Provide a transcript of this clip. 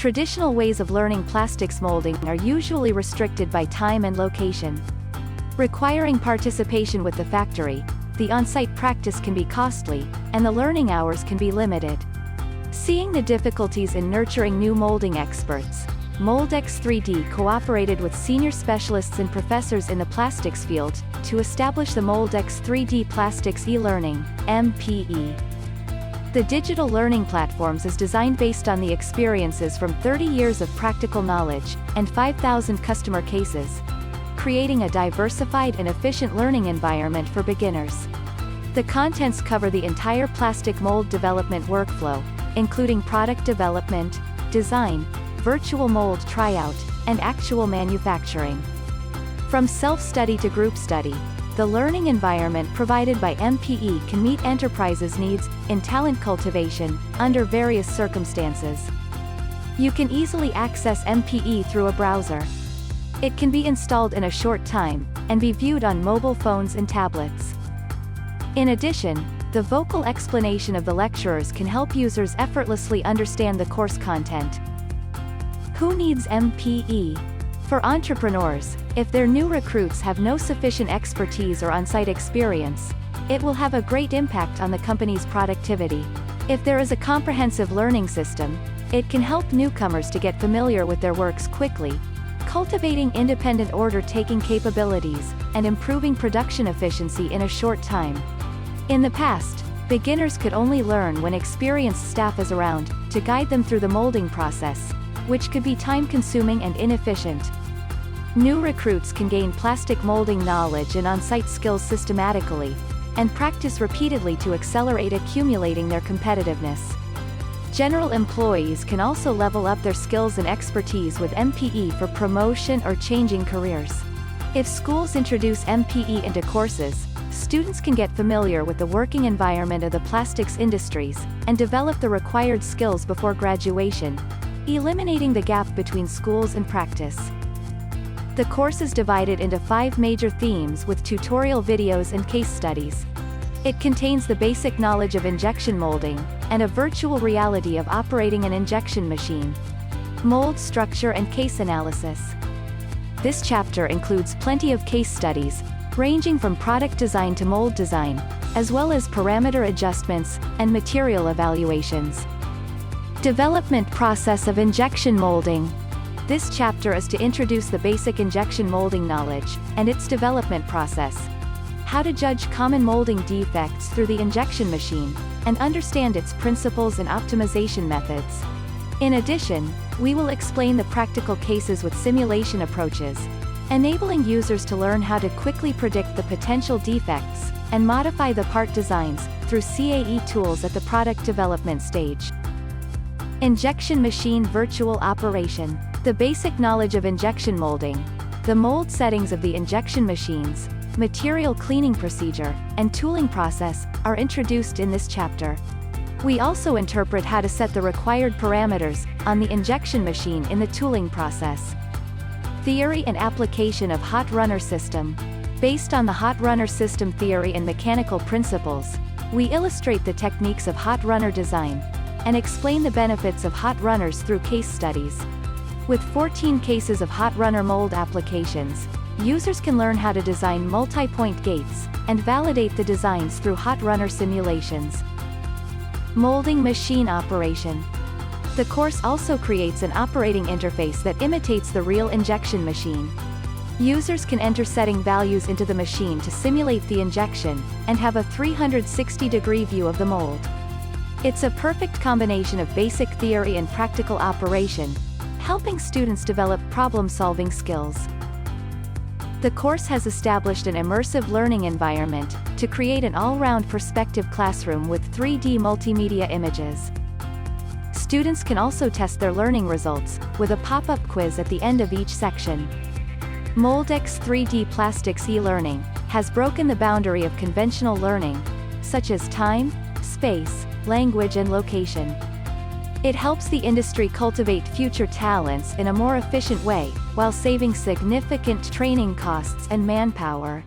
Traditional ways of learning plastics molding are usually restricted by time and location. Requiring participation with the factory, the on-site practice can be costly, and the learning hours can be limited. Seeing the difficulties in nurturing new molding experts, Moldex3D cooperated with senior specialists and professors in the plastics field to establish the Moldex3D Plastics E-learning (MPE). The digital learning platforms is designed based on the experiences from 30 years of practical knowledge and 5,000 customer cases, creating a diversified and efficient learning environment for beginners. The contents cover the entire plastic mold development workflow, including product development, design, virtual mold tryout, and actual manufacturing. From self-study to group study, the learning environment provided by MPE can meet enterprises' needs in talent cultivation under various circumstances. You can easily access MPE through a browser. It can be installed in a short time, and be viewed on mobile phones and tablets. In addition, the vocal explanation of the lecturers can help users effortlessly understand the course content. Who needs MPE? For entrepreneurs, if their new recruits have no sufficient expertise or on-site experience, it will have a great impact on the company's productivity. If there is a comprehensive learning system, it can help newcomers to get familiar with their works quickly, cultivating independent order-taking capabilities, and improving production efficiency in a short time. In the past, beginners could only learn when experienced staff is around, to guide them through the molding process, which could be time-consuming and inefficient. New recruits can gain plastic molding knowledge and on-site skills systematically, and practice repeatedly to accelerate accumulating their competitiveness. General employees can also level up their skills and expertise with MPE for promotion or changing careers. If schools introduce MPE into courses, students can get familiar with the working environment of the plastics industries, and develop the required skills before graduation, eliminating the gap between schools and practice. The course is divided into 5 major themes with tutorial videos and case studies. It contains the basic knowledge of injection molding, and a virtual reality of operating an injection machine, mold structure and case analysis. This chapter includes plenty of case studies, ranging from product design to mold design, as well as parameter adjustments, and material evaluations. Development process of injection molding. This chapter is to introduce the basic injection molding knowledge, and its development process. How to judge common molding defects through the injection machine, and understand its principles and optimization methods. In addition, we will explain the practical cases with simulation approaches, enabling users to learn how to quickly predict the potential defects, and modify the part designs, through CAE tools at the product development stage. Injection machine virtual operation. The basic knowledge of injection molding, the mold settings of the injection machines, material cleaning procedure, and tooling process, are introduced in this chapter. We also interpret how to set the required parameters on the injection machine in the tooling process. Theory and application of hot runner system. Based on the hot runner system theory and mechanical principles, we illustrate the techniques of hot runner design, and explain the benefits of hot runners through case studies. With 14 cases of hot runner mold applications, users can learn how to design multi-point gates, and validate the designs through hot runner simulations. Molding machine operation. The course also creates an operating interface that imitates the real injection machine. Users can enter setting values into the machine to simulate the injection, and have a 360-degree view of the mold. It's a perfect combination of basic theory and practical operation, helping students develop problem-solving skills. The course has established an immersive learning environment to create an all-round perspective classroom with 3D multimedia images. Students can also test their learning results, with a pop-up quiz at the end of each section. Moldex3D Plastics E-learning has broken the boundary of conventional learning, such as time, space, language and location. It helps the industry cultivate future talents in a more efficient way, while saving significant training costs and manpower.